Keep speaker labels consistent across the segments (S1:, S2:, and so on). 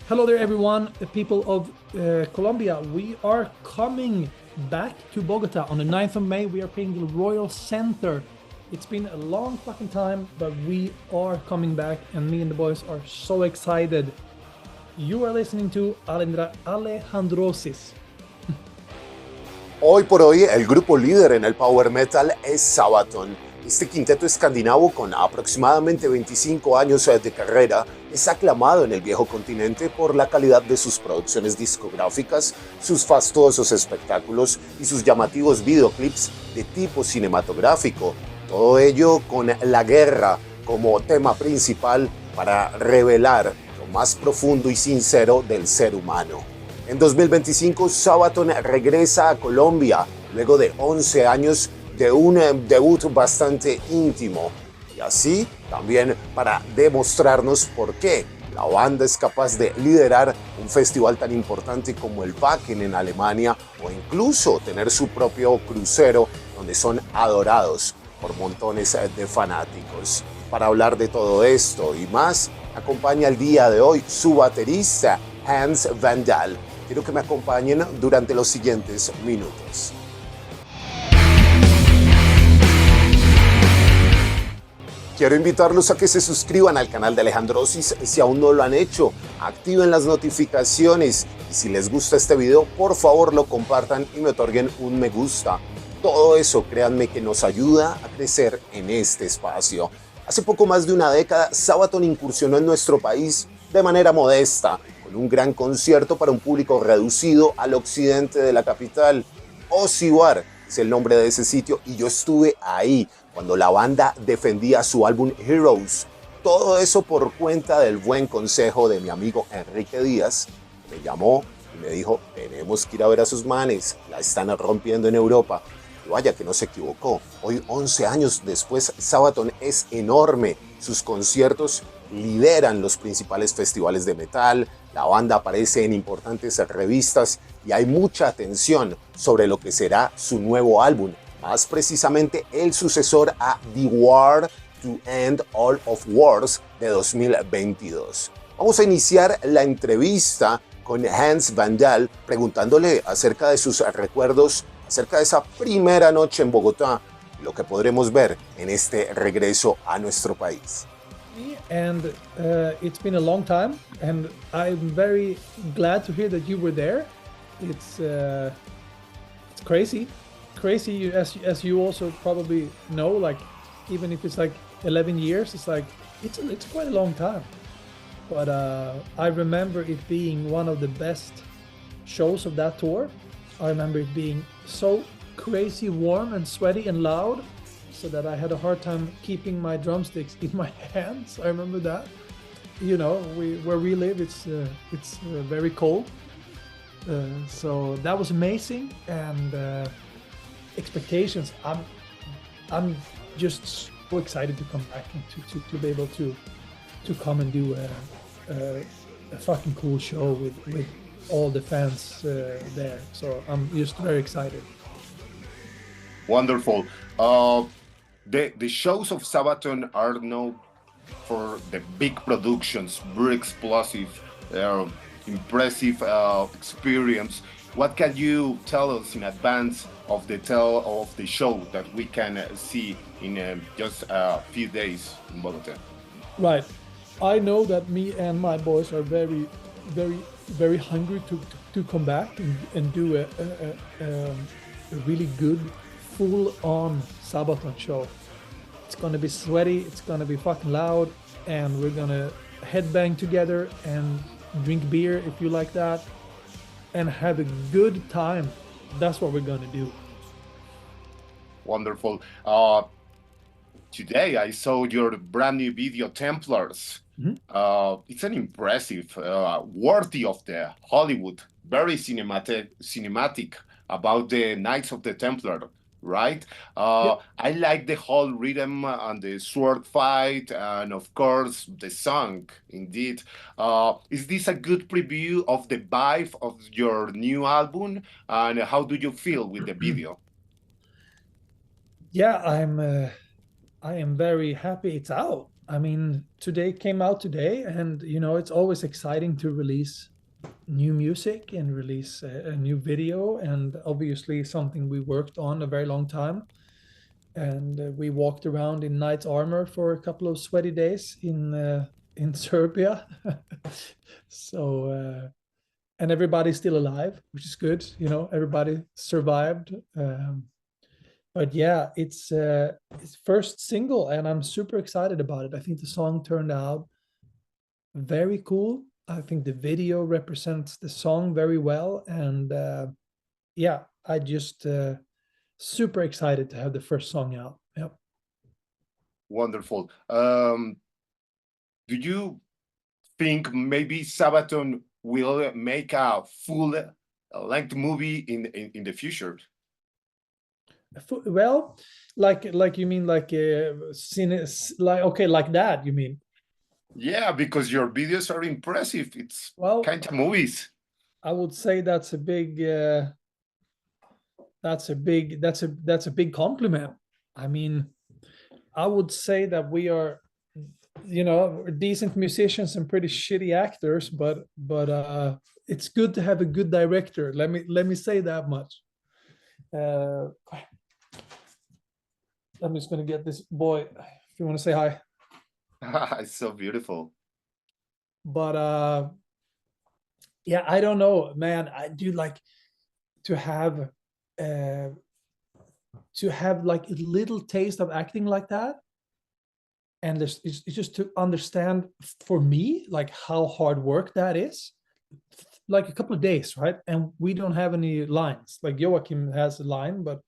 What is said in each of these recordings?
S1: Hello there, everyone, the people of Colombia. We are coming back to Bogotá on the 9th of May. We are playing the Royal Center. It's been a long fucking time, but we are coming back, and me and the boys are so excited. You are listening to Alejandrosis.
S2: Hoy por hoy, el grupo líder en el power metal es Sabaton. Este quinteto escandinavo con aproximadamente 25 años de carrera es aclamado en el viejo continente por la calidad de sus producciones discográficas, sus fastuosos espectáculos y sus llamativos videoclips de tipo cinematográfico. Todo ello con la guerra como tema principal para revelar lo más profundo y sincero del ser humano. En 2025, Sabaton regresa a Colombia luego de 11 años de un debut bastante íntimo. Y así también para demostrarnos por qué la banda es capaz de liderar un festival tan importante como el Wacken en Alemania o incluso tener su propio crucero donde son adorados por montones de fanáticos. Para hablar de todo esto y más, acompaña el día de hoy su baterista Hans van Dahl. Quiero que me acompañen durante los siguientes minutos. Quiero invitarlos a que se suscriban al canal de Alejandrosis si aún no lo han hecho, activen las notificaciones y si les gusta este video, por favor lo compartan y me otorguen un me gusta. Todo eso, créanme que nos ayuda a crecer en este espacio. Hace poco más de una década, Sabaton incursionó en nuestro país de manera modesta, con un gran concierto para un público reducido al occidente de la capital. Osibar es el nombre de ese sitio y yo estuve ahí cuando la banda defendía su álbum Heroes. Todo eso por cuenta del buen consejo de mi amigo Enrique Díaz. Me llamó y me dijo, tenemos que ir a ver a sus manes, la están rompiendo en Europa. Y vaya que no se equivocó. Hoy, 11 años después, Sabaton es enorme. Sus conciertos lideran los principales festivales de metal, la banda aparece en importantes revistas y hay mucha atención sobre lo que será su nuevo álbum, más precisamente el sucesor a The War to End All of Wars de 2022. Vamos a iniciar la entrevista con Hans van Dahl preguntándole acerca de sus recuerdos, acerca de esa primera noche en Bogotá, lo que podremos ver en este regreso a nuestro país.
S1: And it's been a long time, and I'm very glad to hear that you were there. It's crazy, as you also probably know. Like, even if it's like 11 years, it's like it's quite a long time. But I remember it being one of the best shows of that tour. I remember it being so crazy warm and sweaty and loud, so that I had a hard time keeping my drumsticks in my hands. I remember that. You know, where we live, it's very cold. So that was amazing, and expectations. I'm just so excited to come back and to be able to come and do a fucking cool show with all the fans there. So I'm just very excited.
S3: Wonderful. The shows of Sabaton are known for the big productions, very explosive, impressive experience. What can you tell us in advance of the show that we can see in just a few days in Bogotá?
S1: Right. I know that me and my boys are very, very, very hungry to come back and do a really good full-on Sabaton show. It's gonna be sweaty, it's gonna be fucking loud, and we're gonna headbang together and drink beer if you like that, and have a good time. That's what we're gonna do.
S3: Wonderful. Today I saw your brand new video, Templars.
S1: Mm-hmm.
S3: It's an impressive, worthy of the Hollywood, very cinematic about the Knights of the Templar, right?
S1: Yep.
S3: I like the whole rhythm and the sword fight, and of course the song. Indeed, is this a good preview of the vibe of your new album? And how do you feel with the video?
S1: Yeah, I am very happy it's out. I mean, today came out today, and you know, it's always exciting to release new music and release a new video, and obviously something we worked on a very long time. And we walked around in knight armor for a couple of sweaty days in Serbia. So and everybody's still alive, which is good. You know, everybody survived. But yeah, it's first single, and I'm super excited about it. I think the song turned out very cool. I think the video represents the song very well, and yeah, I just super excited to have the first song out. Yep.
S3: Wonderful. Do you think maybe Sabaton will make a full length movie in the future?
S1: Well, like you mean like like okay, like that you mean?
S3: Yeah, because your videos are impressive. It's
S1: Well,
S3: kind of movies.
S1: I would say that's a big that's a big compliment. I mean, I would say that we are, you know, we're decent musicians and pretty shitty actors, but it's good to have a good director. Let me say that much. Uh, I'm just gonna get this boy if you want to say hi.
S3: It's so beautiful.
S1: But yeah, I don't know, man. I do like to have uh like a little taste of acting like that, and it's just to understand for me like how hard work that is. Like a couple of days, right? And we don't have any lines. Like Joachim has a line, but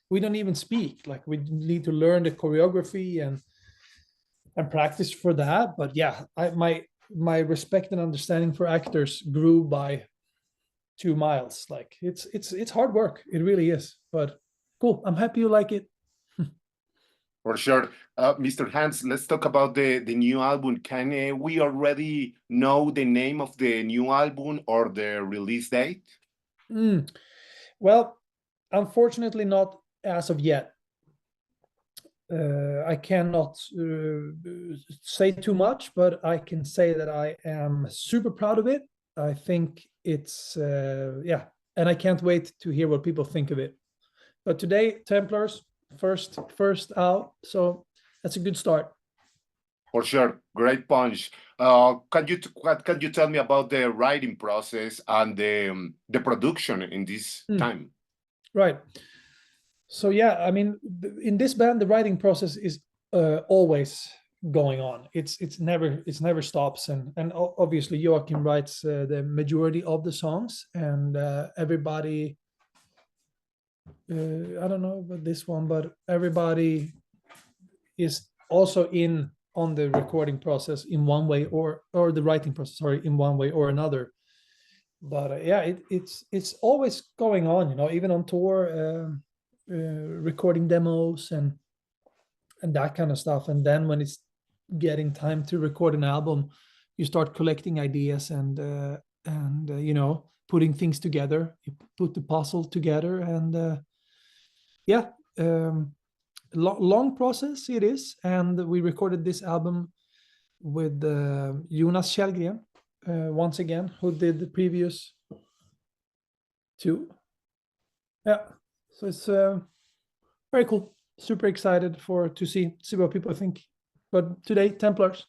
S1: we don't even speak. Like we need to learn the choreography and practice for that. But yeah, my respect and understanding for actors grew by 2 miles. Like it's hard work. It really is. But cool. I'm happy you like it.
S3: For sure. Mr. Hans, let's talk about the new album. Can we already know the name of the new album or the release date?
S1: Well, unfortunately, not as of yet. I cannot say too much, but I can say that I am super proud of it. I think it's yeah, and I can't wait to hear what people think of it. But today, Templars first out, so that's a good start.
S3: For sure, great punch. What can you tell me about the writing process and the production in this time?
S1: Right. So yeah, I mean, in this band, the writing process is always going on. It's never stops, and obviously Joachim writes the majority of the songs, and everybody. I don't know about this one, but everybody is also in on the recording process in one way or the writing process, sorry, in one way or another. But yeah, it's always going on, you know, even on tour. Recording demos and that kind of stuff, and then when it's getting time to record an album, you start collecting ideas and you know, putting things together. You put the puzzle together, and yeah, long process it is. And we recorded this album with Jonas Kjellgren once again, who did the previous two. Yeah, so it's very cool. Super excited to see what people think. But today, Templars.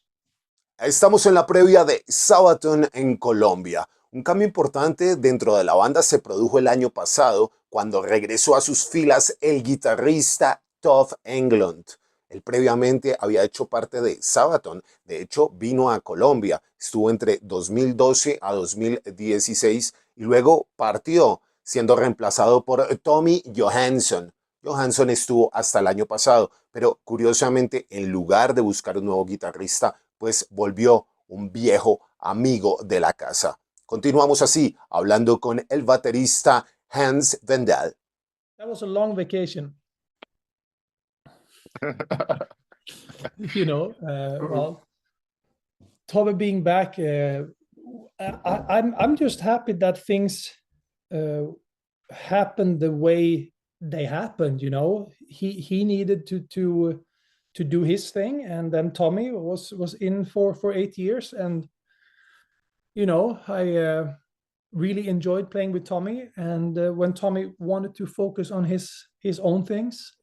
S2: Estamos en la previa de Sabaton en Colombia. Un cambio importante dentro de la banda se produjo el año pasado cuando regresó a sus filas el guitarrista Tove Englund. Él previamente había hecho parte de Sabaton, de hecho vino a Colombia, estuvo entre 2012 a 2016 y luego partió, siendo reemplazado por Tommy Johansson. Johansson estuvo hasta el año pasado, pero curiosamente en lugar de buscar un nuevo guitarrista, pues volvió un viejo amigo de la casa. Continuamos así, hablando con el baterista Hans van Dahl.
S1: That was a long vacation. You know, well, Tove being back, I'm just happy that things happened the way they happened. You know, he needed to to do his thing, and then Tommy was in for 8 years, and I really enjoyed playing with Tommy. And when Tommy wanted to focus on his own things,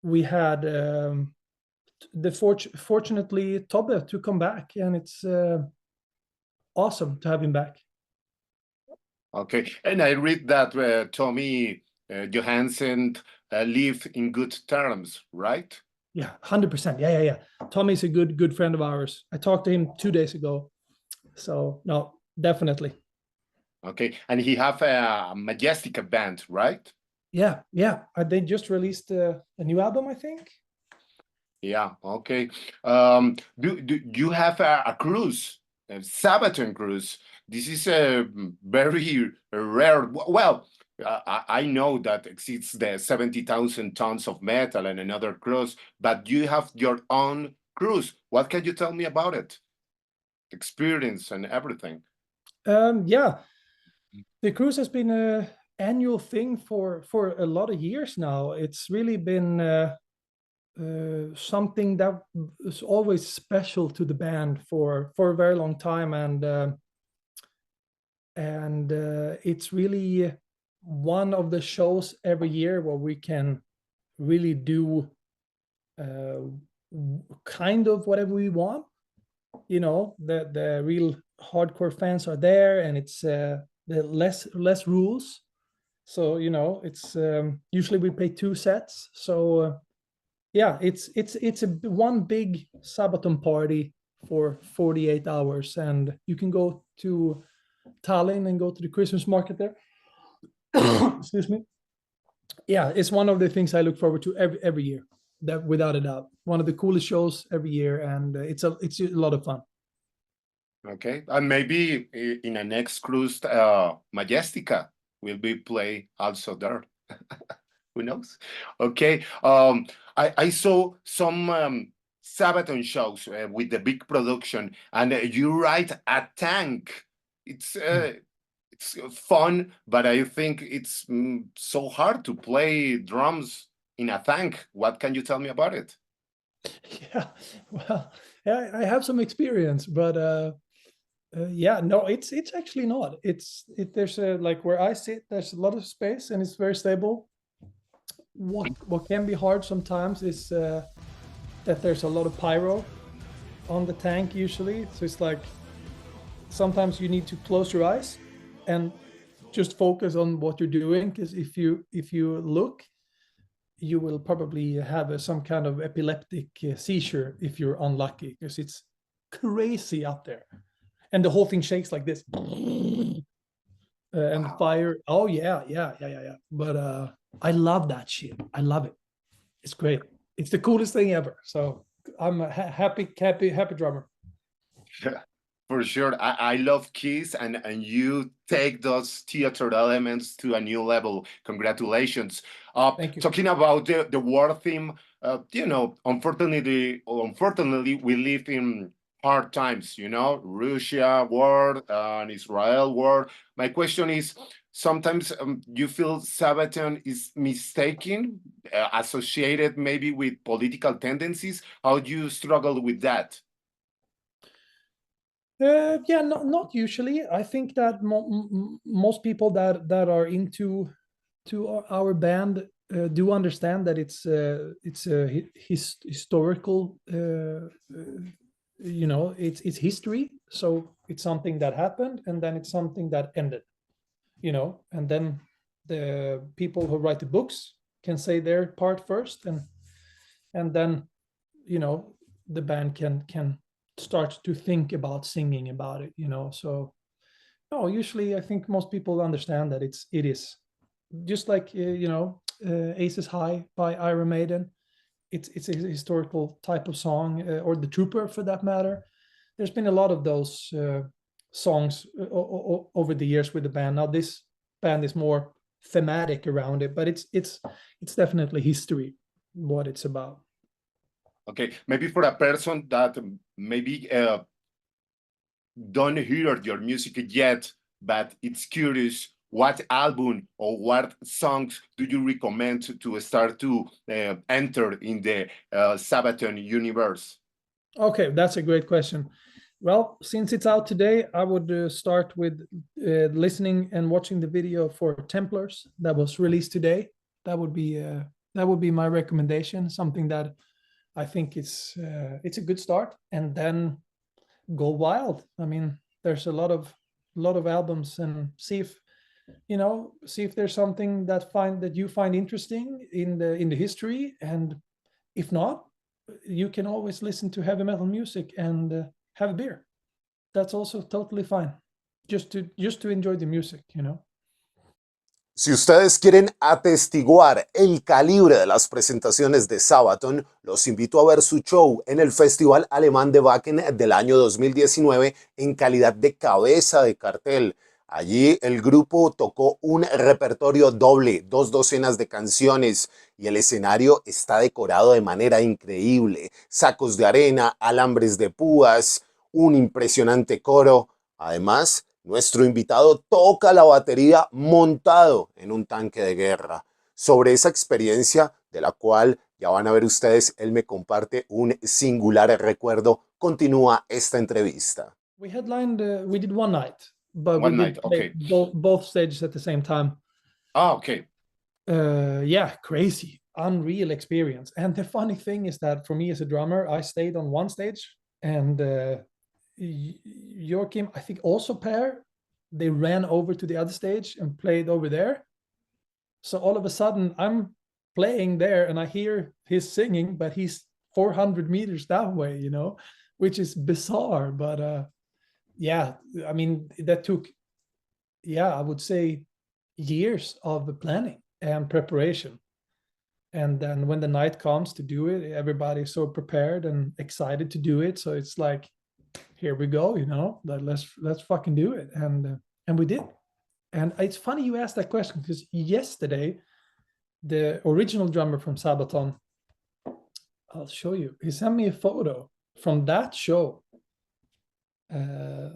S1: we had fortunately Tobbe to come back, and it's awesome to have him back.
S3: Okay, and I read that Tommy Johansen lived in good terms, right?
S1: Yeah, 100%. Yeah. Tommy's a good friend of ours. I talked to him 2 days ago. So no, definitely.
S3: Okay, and he have a Majestica band, right?
S1: Yeah. They just released a new album, I think.
S3: Yeah. Okay. Do you have a cruise, a Sabaton cruise? This is a very rare. Well, I know that exceeds the 70,000 tons of metal and another cruise, but you have your own cruise. What can you tell me about it? Experience and everything.
S1: Yeah, the cruise has been a annual thing for a lot of years now. It's really been something that is always special to the band for a very long time, and it's really one of the shows every year where we can really do kind of whatever we want. The real hardcore fans are there, and it's the less rules. So it's usually we play 2 sets. So yeah, it's a one big Sabaton party for 48 hours, and you can go to Tallinn and go to the Christmas market there. Excuse me. Yeah, it's one of the things I look forward to every year. That without a doubt, one of the coolest shows every year, and it's a lot of fun.
S3: Okay, and maybe in a next cruise, Majestica will be play also there. Who knows? Okay, I saw some Sabaton shows with the big production, and you ride a tank. It's fun, but I think it's so hard to play drums in a tank. What can you tell me about it?
S1: Yeah, well, yeah, I have some experience, but yeah, no, it's actually not. There's like where I sit, there's a lot of space, and it's very stable. What can be hard sometimes is that there's a lot of pyro on the tank usually. So it's like sometimes you need to close your eyes and just focus on what you're doing, because if you look, you will probably have some kind of epileptic seizure if you're unlucky, because it's crazy up there, and the whole thing shakes like this. And fire. Oh yeah. But I love that shit. I love it. It's great. It's the coolest thing ever. So I'm a happy drummer.
S3: Yeah, for sure. I love Kiss, and you take those theater elements to a new level. Congratulations.
S1: Thank you.
S3: Talking about the war theme, unfortunately, we live in hard times, Russia war and Israel war. My question is, sometimes you feel Sabaton is mistaken, associated maybe with political tendencies. How do you struggle with that?
S1: Yeah, not usually. I think that most people that are into our band do understand that it's a historical. It's history. So it's something that happened, and then it's something that ended. And then the people who write the books can say their part first, and then the band can start to think about singing about it. So no, usually I think most people understand that it is just like Aces High by Iron Maiden. It's a historical type of song, or The Trooper for that matter. There's been a lot of those songs over the years with the band. Now this band is more thematic around it, but it's definitely history, what it's about.
S3: Okay, maybe for a person that maybe don't hear your music yet, but it's curious, what album or what songs do you recommend to start to enter in the Sabaton universe?
S1: Okay, that's a great question. Well, since it's out today, I would start with listening and watching the video for Templars that was released today. That would be my recommendation. Something that I think it's a good start, and then go wild. I mean, there's a lot of albums, and see if there's something that you find interesting in the history, and if not, you can always listen to heavy metal music and have a beer. That's also totally fine. Just to enjoy the music,
S2: Si ustedes quieren atestiguar el calibre de las presentaciones de Sabaton, los invito a ver su show en el Festival Alemán de Wacken del año 2019 en calidad de cabeza de cartel. Allí el grupo tocó un repertorio doble, 2 docenas de canciones, y el escenario está decorado de manera increíble. Sacos de arena, alambres de púas, un impresionante coro. Además, nuestro invitado toca la batería montado en un tanque de guerra. Sobre esa experiencia, de la cual ya van a ver ustedes, él me comparte un singular recuerdo. Continúa esta entrevista.
S1: We did one night, but
S3: One
S1: we
S3: night,
S1: did play both stages at the same time.
S3: Ah, okay.
S1: Yeah, crazy, unreal experience. And the funny thing is that for me as a drummer, I stayed on one stage, and Joachim, I think also Per, they ran over to the other stage and played over there. So all of a sudden I'm playing there and I hear his singing, but he's 400 meters that way, which is bizarre. But yeah, I mean, that took, I would say years of planning and preparation. And then when the night comes to do it, everybody's so prepared and excited to do it. So it's like, here we go, let's fucking do it. And we did. And it's funny you asked that question, because yesterday, the original drummer from Sabaton, I'll show you, he sent me a photo from that show. And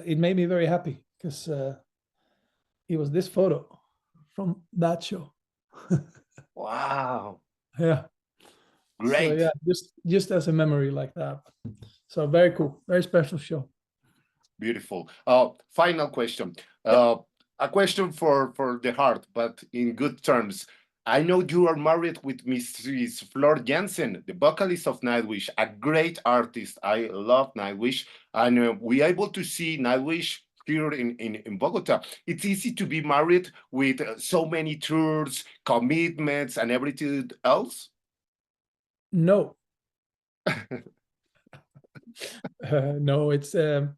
S1: it made me very happy, because it was this photo from that show.
S3: Wow.
S1: Yeah.
S3: Great.
S1: So yeah, just as a memory like that. So very cool, very special show.
S3: Beautiful. Final question. A question for the heart, but in good terms. I know you are married with Mrs. Floor Jansen, the vocalist of Nightwish, a great artist. I love Nightwish, and we able to see Nightwish here in Bogotá. It's easy to be married with so many tours, commitments, and everything else?
S1: No. No, it's a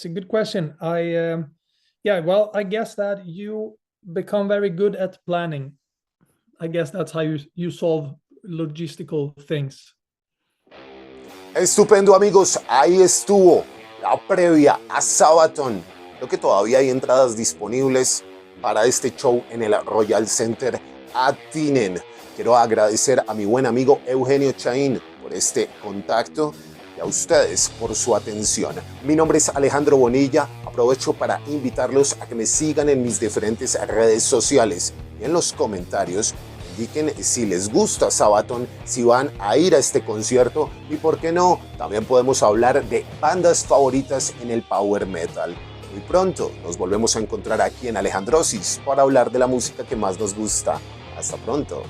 S1: good question. Well, I guess that you become very good at planning. I guess that's how you solve logistical things.
S2: Estupendo, amigos, ahí estuvo la previa a Sabaton. Creo que todavía hay entradas disponibles para este show en el Royal Center. Atinen. Quiero agradecer a mi buen amigo Eugenio Chaín por este contacto y a ustedes por su atención. Mi nombre es Alejandro Bonilla. Aprovecho para invitarlos a que me sigan en mis diferentes redes sociales y en los comentarios indiquen si les gusta Sabaton, si van a ir a este concierto y, por qué no, también podemos hablar de bandas favoritas en el power metal. Muy pronto nos volvemos a encontrar aquí en Alejandrosis para hablar de la música que más nos gusta. Hasta pronto.